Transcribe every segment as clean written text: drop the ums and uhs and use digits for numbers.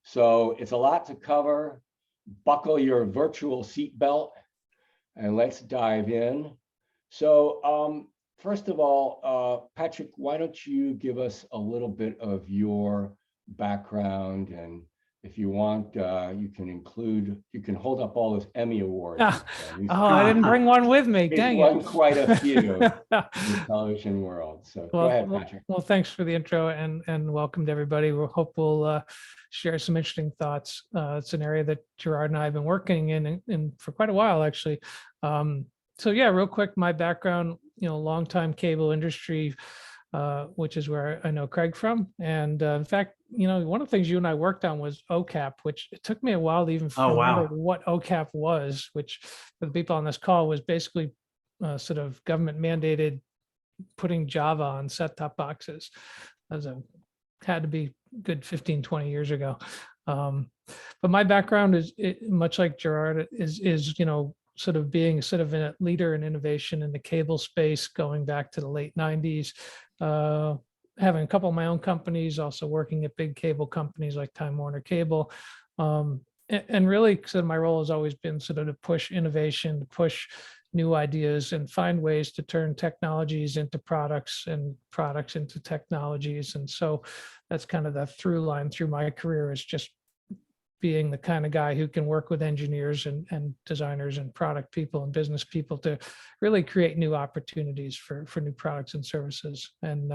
So it's a lot to cover. Buckle your virtual seatbelt and let's dive in. So first of all, Patrick, why don't you give us a little bit of your background, and if you want, you can hold up all those Emmy awards. I didn't bring one with me. Dang it. Won quite a few in the television world. So go ahead, Patrick. Well, thanks for the intro and welcome to everybody. We hope we'll share some interesting thoughts. It's an area that Gerard and I have been working in for quite a while, actually. So yeah, real quick, my background, longtime cable industry, which is where I know Craig from. And in fact, one of the things you and I worked on was OCAP, which it took me a while to even remember what OCAP was, which for the people on this call was basically sort of government mandated putting Java on set-top boxes. Had to be good 15, 20 years ago. But my background is much like Gerard is sort of being sort of a leader in innovation in the cable space going back to the late 90s, having a couple of my own companies, also working at big cable companies like Time Warner Cable. And really, sort of my role has always been sort of to push innovation, to push new ideas and find ways to turn technologies into products and products into technologies. And so that's kind of the through line through my career, is just being the kind of guy who can work with engineers and designers and product people and business people to really create new opportunities for new products and services. And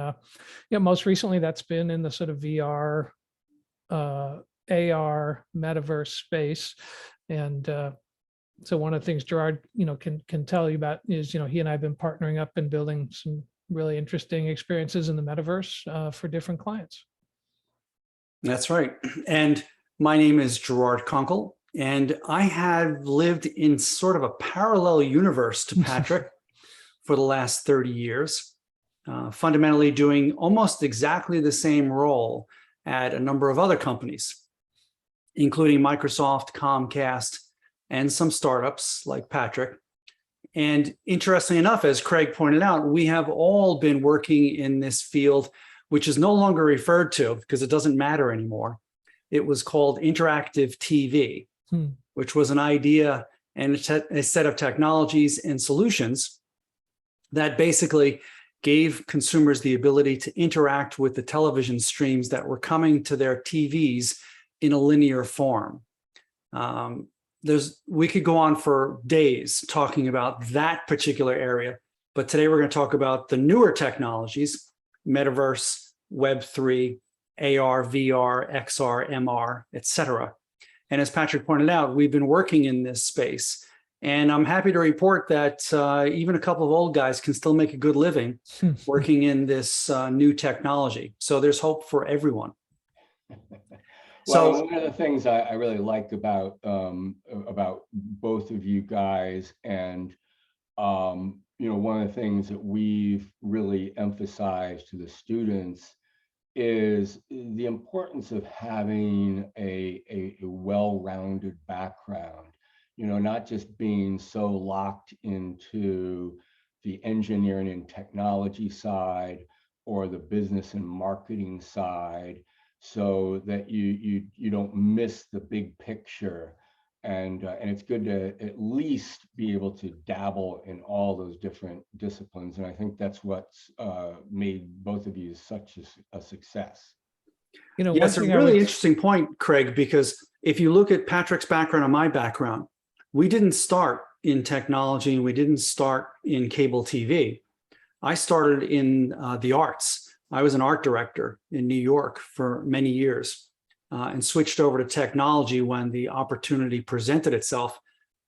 most recently that's been in the sort of VR, AR, metaverse space. And so one of the things Gerard, can tell you about is, he and I have been partnering up and building some really interesting experiences in the metaverse for different clients. That's right. And my name is Gerard Kunkel, and I have lived in sort of a parallel universe to Patrick for the last 30 years, fundamentally doing almost exactly the same role at a number of other companies, including Microsoft, Comcast, and some startups like Patrick. And interestingly enough, as Craig pointed out, we have all been working in this field, which is no longer referred to because it doesn't matter anymore. It was called interactive TV, which was an idea and a set of technologies and solutions that basically gave consumers the ability to interact with the television streams that were coming to their TVs in a linear form. We could go on for days talking about that particular area, but today we're going to talk about the newer technologies, Metaverse, Web3, AR, VR, XR, MR, etc. And as Patrick pointed out, we've been working in this space. And I'm happy to report that even a couple of old guys can still make a good living working in this new technology. So there's hope for everyone. Well, one of the things I really like about both of you guys, and one of the things that we've really emphasized to the students is the importance of having a well-rounded background, not just being so locked into the engineering and technology side or the business and marketing side, so that you don't miss the big picture. And it's good to at least be able to dabble in all those different disciplines. And I think that's what's made both of you such a success. Yes, a really interesting point, Craig, because if you look at Patrick's background and my background, we didn't start in technology and we didn't start in cable TV. I started in the arts. I was an art director in New York for many years. And switched over to technology when the opportunity presented itself,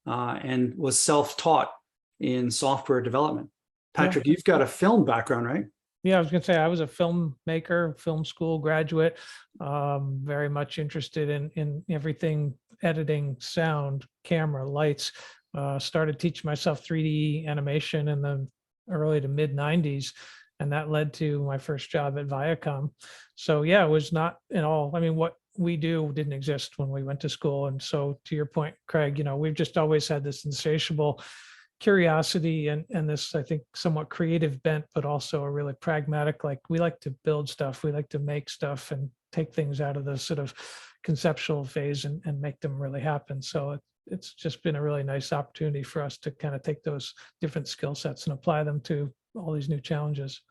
and was self-taught in software development. Patrick, you've got a film background, right? Yeah, I was going to say I was a filmmaker, film school graduate, very much interested in everything, editing, sound, camera, lights. Started teaching myself 3D animation in the early to mid 90s. And that led to my first job at Viacom. So yeah, it was not at all, what we do didn't exist when we went to school. And so to your point, Craig, we've just always had this insatiable curiosity and this, I think, somewhat creative bent, but also a really pragmatic, like we like to build stuff, we like to make stuff and take things out of the sort of conceptual phase and make them really happen. So it's just been a really nice opportunity for us to kind of take those different skill sets and apply them to all these new challenges.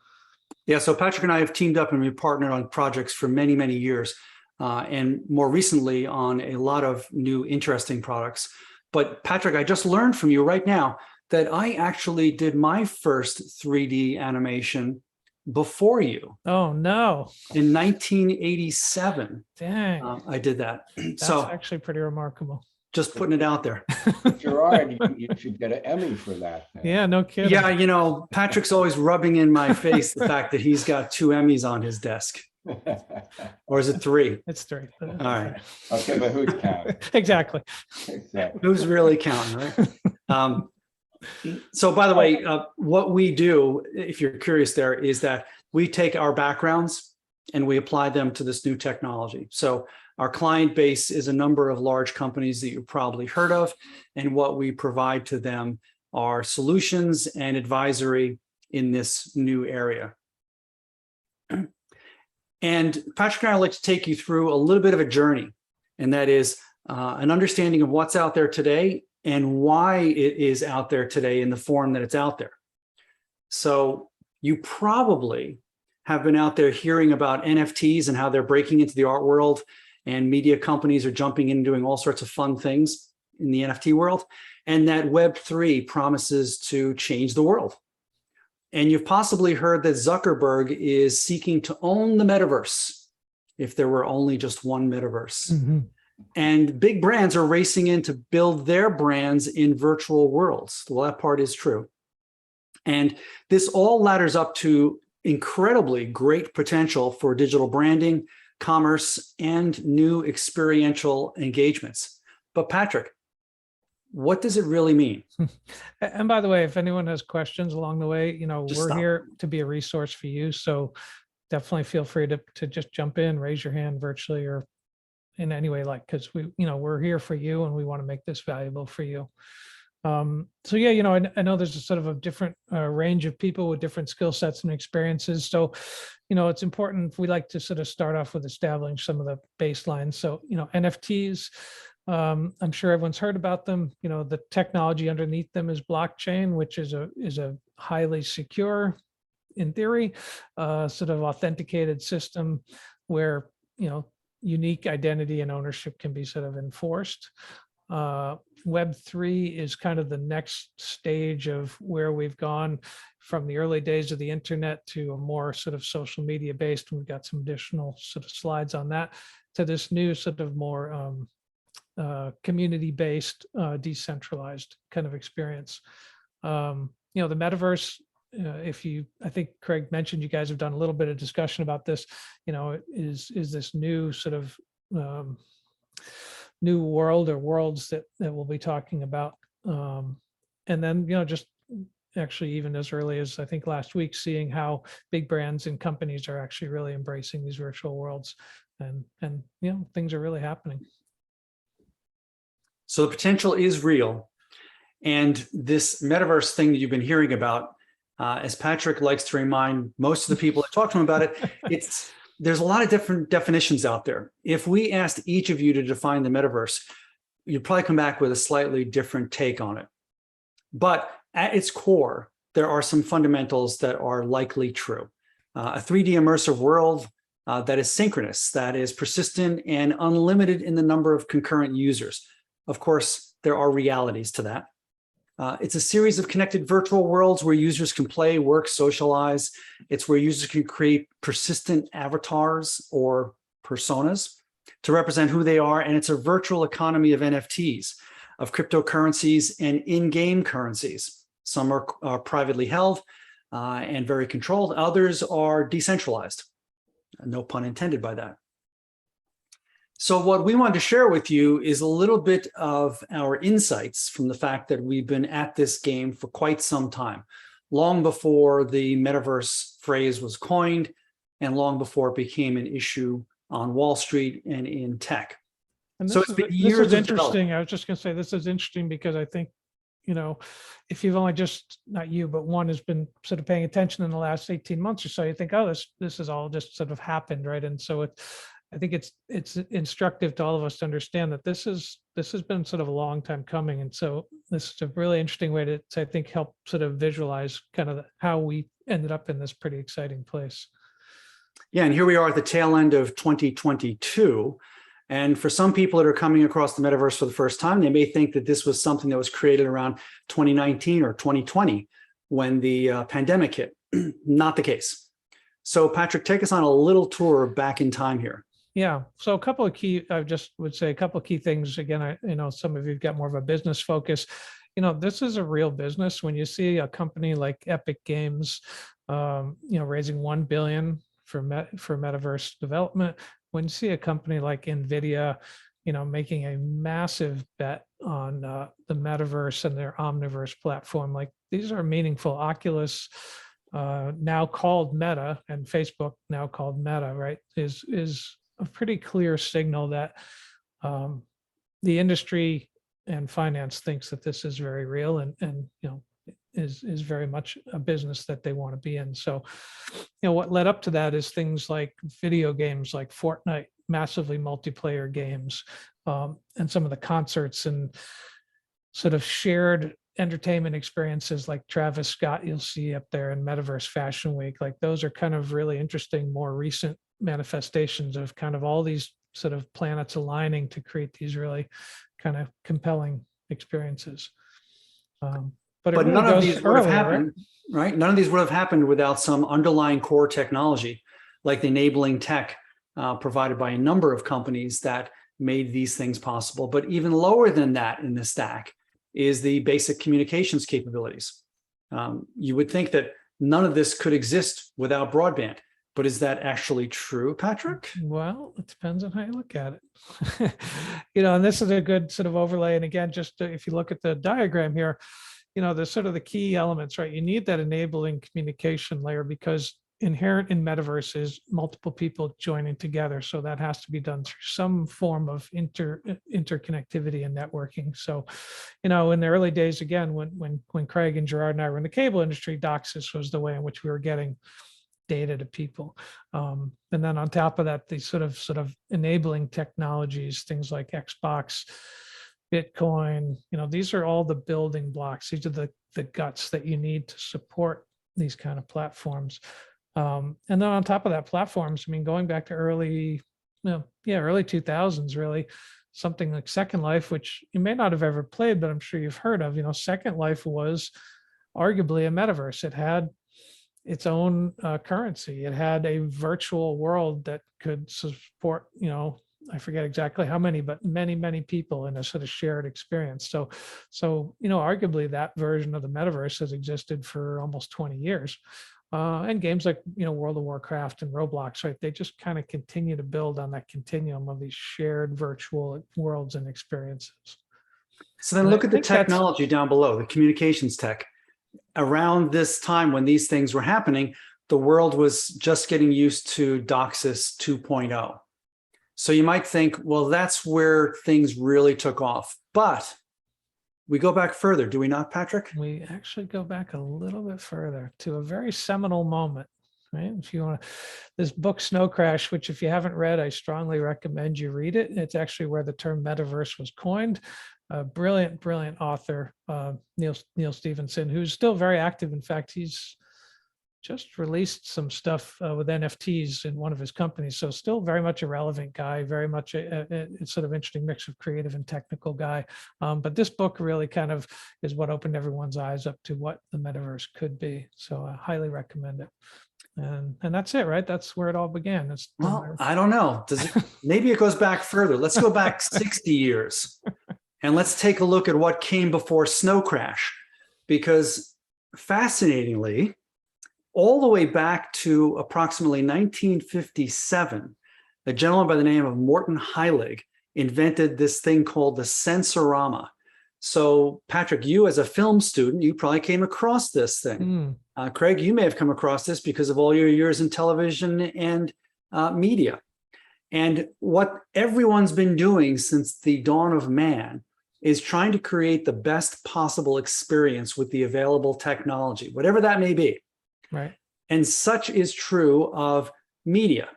Yeah, so Patrick and I have teamed up and we've partnered on projects for many, many years, and more recently on a lot of new interesting products. But Patrick, I just learned from you right now that I actually did my first 3D animation before you. Oh, no. In 1987. Dang. I did that. That's So actually pretty remarkable. just putting it out there. Gerard, you should get an Emmy for that. Then. Yeah, no kidding. Yeah, you know, Patrick's always rubbing in my face the fact that he's got 2 Emmys on his desk. Or is it 3? It's 3. All right. Okay, but who's counting? Exactly. Exactly. Who's really counting, right? So by the way, what we do, if you're curious there, is that we take our backgrounds and we apply them to this new technology. So our client base is a number of large companies that you've probably heard of, and what we provide to them are solutions and advisory in this new area. And Patrick and I would like to take you through a little bit of a journey, and that is an understanding of what's out there today and why it is out there today in the form that it's out there. So you probably have been out there hearing about NFTs and how they're breaking into the art world, and media companies are jumping in and doing all sorts of fun things in the NFT world, and that Web3 promises to change the world. And you've possibly heard that Zuckerberg is seeking to own the metaverse, if there were only just one metaverse. Mm-hmm. And big brands are racing in to build their brands in virtual worlds. Well, that part is true. And this all ladders up to incredibly great potential for digital branding, commerce, and new experiential engagements. But Patrick, what does it really mean? And by the way, if anyone has questions along the way, you know, Just we're stop. here to be a resource for you. So definitely feel free to just jump in, raise your hand virtually or in any way, like, because we're here for you and we want to make this valuable for you. So yeah, I know there's a sort of a different range of people with different skill sets and experiences. So, it's important. We like to sort of start off with establishing some of the baselines. So, NFTs, I'm sure everyone's heard about them. The technology underneath them is blockchain, which is a highly secure, in theory, sort of authenticated system where, unique identity and ownership can be sort of enforced. Web3 is kind of the next stage of where we've gone from the early days of the internet to a more sort of social media based. We've got some additional sort of slides on that, to this new sort of more community based, decentralized kind of experience. The metaverse, I think Craig mentioned, you guys have done a little bit of discussion about this, is this new sort of new world or worlds that we'll be talking about. And then, just actually even as early as I think last week, seeing how big brands and companies are actually really embracing these virtual worlds, and things are really happening. So the potential is real. And this metaverse thing that you've been hearing about, as Patrick likes to remind most of the people that talk to him about it, there's a lot of different definitions out there. If we asked each of you to define the metaverse, you'd probably come back with a slightly different take on it. But at its core, there are some fundamentals that are likely true. A 3D immersive world that is synchronous, that is persistent and unlimited in the number of concurrent users. Of course, there are realities to that. It's a series of connected virtual worlds where users can play, work, socialize. It's where users can create persistent avatars or personas to represent who they are. And it's a virtual economy of NFTs, of cryptocurrencies and in-game currencies. Some are privately held and very controlled. Others are decentralized. No pun intended by that. So what we wanted to share with you is a little bit of our insights from the fact that we've been at this game for quite some time, long before the metaverse phrase was coined and long before it became an issue on Wall Street and in tech. And So this it's been is years of interesting. I was just going to say, this is interesting because I think, if you've only just, not you, but one has been sort of paying attention in the last 18 months or so, you think, oh, this is all just sort of happened, right? And so I think it's instructive to all of us to understand that this has been sort of a long time coming. And so this is a really interesting way to I think, help sort of visualize kind of how we ended up in this pretty exciting place. Yeah, and here we are at the tail end of 2022. And for some people that are coming across the metaverse for the first time, they may think that this was something that was created around 2019 or 2020 when the pandemic hit. Not the case. So Patrick, take us on a little tour back in time here. Yeah. So a couple of key, I just would say a couple of key things. Again, some of you've got more of a business focus. This is a real business. When you see a company like Epic Games, raising $1 billion for metaverse development, when you see a company like NVIDIA, making a massive bet on the metaverse and their Omniverse platform, like these are meaningful. Oculus, now called Meta, and Facebook, now called Meta, right, is a pretty clear signal that the industry and finance thinks that this is very real and is very much a business that they want to be in. So, what led up to that is things like video games like Fortnite, massively multiplayer games, and some of the concerts and sort of shared entertainment experiences like Travis Scott you'll see up there in Metaverse Fashion Week. Like those are kind of really interesting, more recent manifestations of kind of all these sort of planets aligning to create these really kind of compelling experiences. But it really none of goes these would have earlier, happened, right? None of these would have happened without some underlying core technology, like the enabling tech provided by a number of companies that made these things possible. But even lower than that in the stack is the basic communications capabilities. You would think that none of this could exist without broadband, but is that actually true, Patrick? Well, it depends on how you look at it. And this is a good sort of overlay. And again, just if you look at the diagram here, there's sort of the key elements, right? You need that enabling communication layer because inherent in metaverse is multiple people joining together. So that has to be done through some form of interconnectivity and networking. So, in the early days, again, when Craig and Gerard and I were in the cable industry, DOCSIS was the way in which we were getting data to people. And then on top of that, these sort of enabling technologies, things like Xbox, Bitcoin, these are all the building blocks. These are the guts that you need to support these kind of platforms. And then on top of that, platforms, going back to early 2000s, really, something like Second Life, which you may not have ever played, but I'm sure you've heard of. Second Life was arguably a metaverse. It had its own currency. It had a virtual world that could support, I forget exactly how many, but many, many people in a sort of shared experience. So, arguably that version of the metaverse has existed for almost 20 years. And games like, World of Warcraft and Roblox, right? They just kind of continue to build on that continuum of these shared virtual worlds and experiences. So then look at the technology down below, the communications tech. Around this time when these things were happening, the world was just getting used to DOCSIS 2.0. So you might think, well, that's where things really took off. But we go back further, do we not, Patrick? We actually go back a little bit further to a very seminal moment, right? If you want to, this book, Snow Crash, which if you haven't read, I strongly recommend you read it. It's actually where the term metaverse was coined. A brilliant, brilliant author, Neil Stephenson, who's still very active. In fact, he's just released some stuff with NFTs in one of his companies. So still very much a relevant guy, very much a sort of interesting mix of creative and technical guy. But this book really kind of is what opened everyone's eyes up to what the metaverse could be. So I highly recommend it. And that's it, right? That's where it all began. Well, I don't know. Maybe it goes back further. Let's go back 60 years and let's take a look at what came before Snow Crash, because fascinatingly, all the way back to approximately 1957, a gentleman by the name of Morton Heilig invented this thing called the Sensorama. So Patrick, you as a film student, you probably came across this thing. Craig, you may have come across this because of all your years in television and media. And what everyone's been doing since the dawn of man is trying to create the best possible experience with the available technology, whatever that may be. Right. And such is true of media.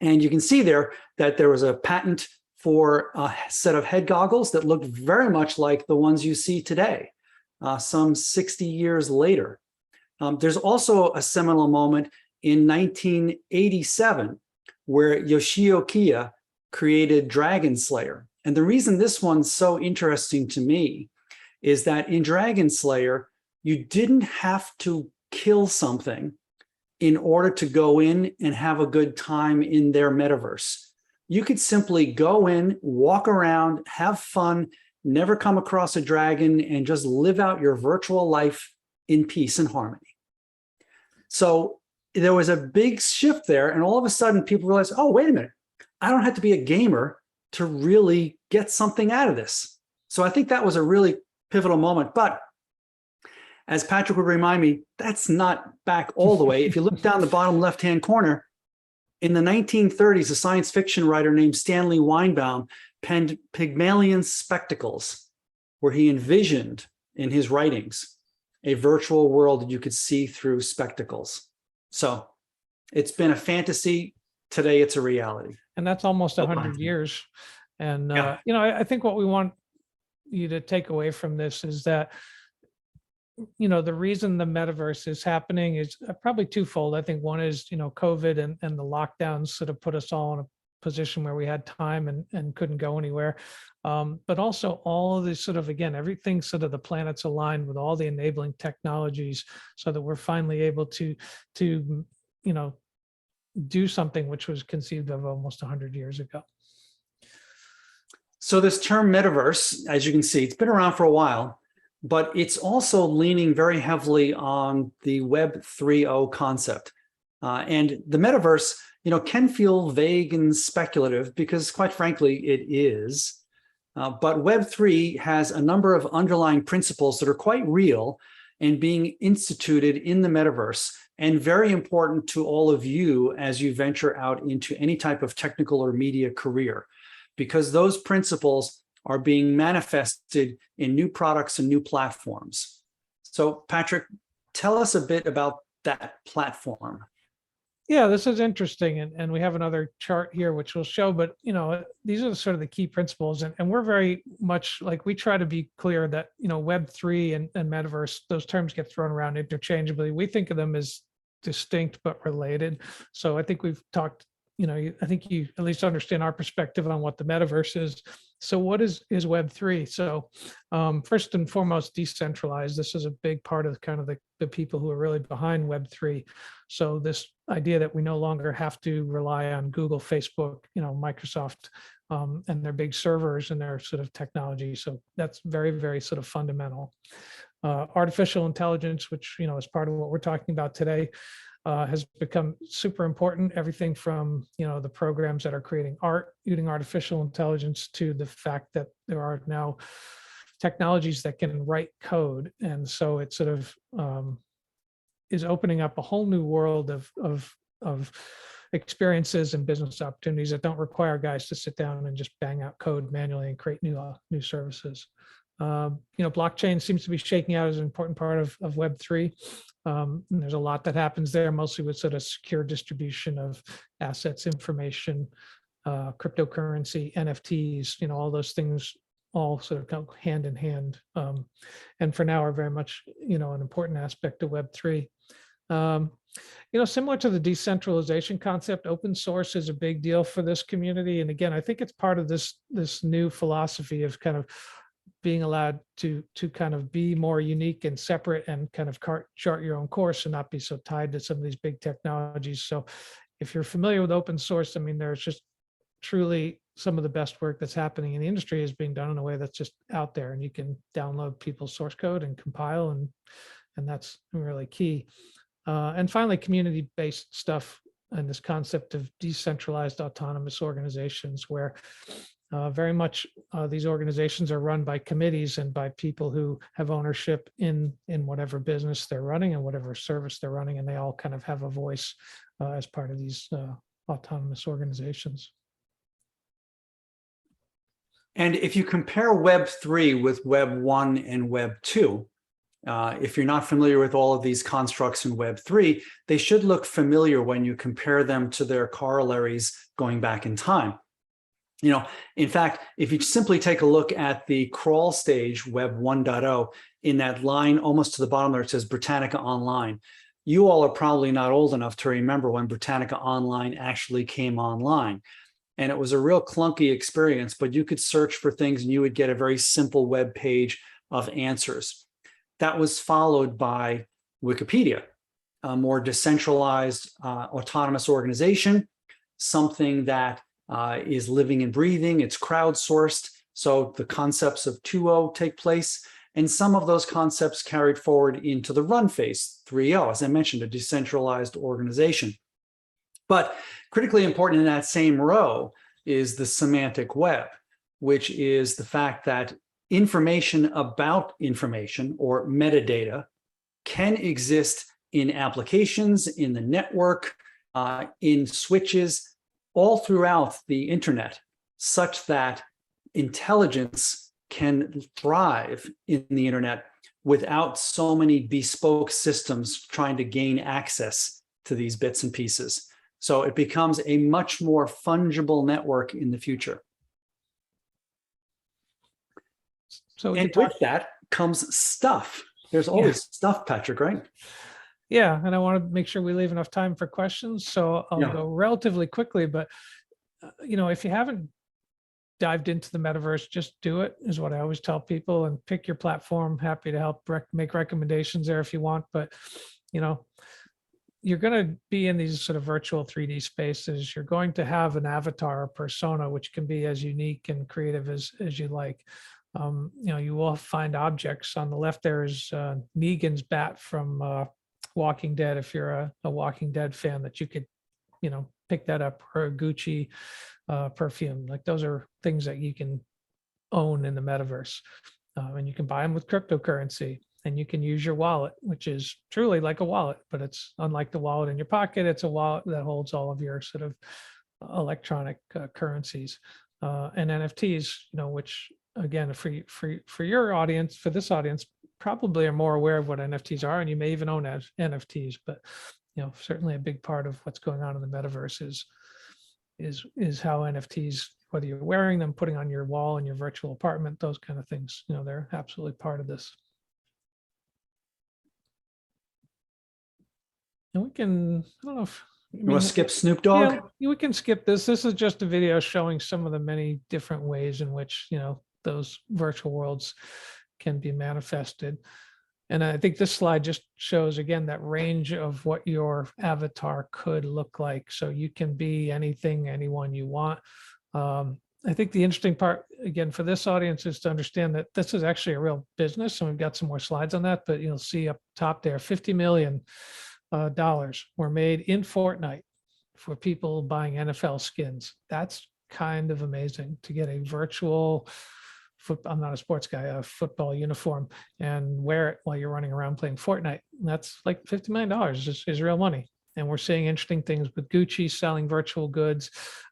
And you can see there that there was a patent for a set of head goggles that looked very much like the ones you see today, some 60 years later. There's also a seminal moment in 1987 where Yoshio Kiya created Dragon Slayer. And the reason this one's so interesting to me is that in Dragon Slayer, you didn't have to kill something in order to go in and have a good time in their metaverse. You could simply go in, walk around, have fun, never come across a dragon, and just live out your virtual life in peace and harmony. So there was a big shift there, and all of a sudden people realized, oh, wait a minute, I don't have to be a gamer to really get something out of this. So I think that was a really pivotal moment. But as Patrick would remind me, that's not back all the way. If you look down the bottom left-hand corner, in the 1930s, a science fiction writer named Stanley Weinbaum penned Pygmalion Spectacles, where he envisioned in his writings a virtual world that you could see through spectacles. So it's been a fantasy. Today, it's a reality. And that's almost 100 years. And, Yeah. I think what we want you to take away from this is that, the reason the metaverse is happening is probably twofold. I think one is, COVID and the lockdowns sort of put us all in a position where we had time and couldn't go anywhere. But also all of this sort of, again, everything sort of the planets aligned with all the enabling technologies so that we're finally able to do something which was conceived of almost 100 years ago. So this term metaverse, as you can see, it's been around for a while, but it's also leaning very heavily on the Web 3.0 concept. And the metaverse, can feel vague and speculative because, quite frankly, it is. But Web 3 has a number of underlying principles that are quite real and being instituted in the metaverse, and very important to all of you as you venture out into any type of technical or media career, because those principles are being manifested in new products and new platforms. So, Patrick, tell us a bit about that platform. Yeah, this is interesting. And we have another chart here, which will show, but these are sort of the key principles. And we're very much like, we try to be clear that, Web3 and metaverse, those terms get thrown around interchangeably. We think of them as distinct but related. So I think we've talked, I think you at least understand our perspective on what the metaverse is. So what is Web3? So first and foremost, decentralized. This is a big part of kind of the people who are really behind Web3. So this idea that we no longer have to rely on Google, Facebook, Microsoft, and their big servers and their sort of technology. So that's very, very sort of fundamental. Artificial intelligence, which, is part of what we're talking about today, has become super important. Everything from, the programs that are creating art using artificial intelligence to the fact that there are now technologies that can write code. And so it sort of is opening up a whole new world of experiences and business opportunities that don't require guys to sit down and just bang out code manually and create new services. Blockchain seems to be shaking out as an important part of Web3. There's a lot that happens there, mostly with sort of secure distribution of assets, information, cryptocurrency, NFTs, all those things all sort of go hand in hand. And for now are very much, an important aspect of Web3. Similar to the decentralization concept, open source is a big deal for this community. And again, I think it's part of this new philosophy of kind of being allowed to kind of be more unique and separate and kind of chart your own course and not be so tied to some of these big technologies. So if you're familiar with open source, I mean, there's just truly some of the best work that's happening in the industry is being done in a way that's just out there, and you can download people's source code and compile, and that's really key. And finally, community-based stuff and this concept of decentralized autonomous organizations where very much these organizations are run by committees and by people who have ownership in whatever business they're running and whatever service they're running, and they all kind of have a voice as part of these autonomous organizations. And if you compare Web 3 with Web 1 and Web 2, If you're not familiar with all of these constructs in Web3, they should look familiar when you compare them to their corollaries going back in time. In fact, if you simply take a look at the crawl stage, Web 1.0, in that line almost to the bottom there, it says Britannica Online. You all are probably not old enough to remember when Britannica Online actually came online. And it was a real clunky experience, but you could search for things and you would get a very simple web page of answers. That was followed by Wikipedia, a more decentralized, autonomous organization, something that is living and breathing, it's crowdsourced. So the concepts of 2.0 take place, and some of those concepts carried forward into the run phase, 3.0, as I mentioned, a decentralized organization. But critically important in that same row is the semantic web, which is the fact that information about information, or metadata, can exist in applications, in the network, in switches, all throughout the internet, such that intelligence can thrive in the internet without so many bespoke systems trying to gain access to these bits and pieces. So it becomes a much more fungible network in the future. So and with that comes stuff. There's always stuff, Patrick, right? Yeah, and I want to make sure we leave enough time for questions, so I'll go relatively quickly. But if you haven't dived into the metaverse, just do it, is what I always tell people, and pick your platform. Happy to help make recommendations there if you want. But you're going to be in these sort of virtual 3D spaces. You're going to have an avatar or persona, which can be as unique and creative as you like. You will find objects. On the left there is Negan's bat from Walking Dead, if you're a Walking Dead fan, that you could pick that up, or a Gucci perfume. Like, those are things that you can own in the metaverse, and you can buy them with cryptocurrency, and you can use your wallet, which is truly like a wallet, but it's unlike the wallet in your pocket. It's a wallet that holds all of your sort of electronic currencies, and NFTs, which, again, for your audience, for this audience, probably are more aware of what NFTs are, and you may even own NFTs. But certainly a big part of what's going on in the metaverse is how NFTs, whether you're wearing them, putting on your wall in your virtual apartment, those kind of things, they're absolutely part of this. And we can, I don't know if you want to skip Snoop Dogg? Yeah, we can skip this. This is just a video showing some of the many different ways in which those virtual worlds can be manifested. And I think this slide just shows, again, that range of what your avatar could look like. So you can be anything, anyone you want. I think the interesting part, again, for this audience, is to understand that this is actually a real business. And we've got some more slides on that, but you'll see up top there, $50 million were made in Fortnite for people buying NFL skins. That's kind of amazing, to get a virtual I'm not a sports guy, a football uniform, and wear it while you're running around playing Fortnite. And that's like $50 million is real money. And we're seeing interesting things with Gucci selling virtual goods,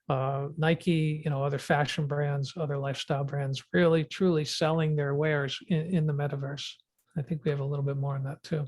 Nike, other fashion brands, other lifestyle brands, really truly selling their wares in the metaverse. I think we have a little bit more on that too.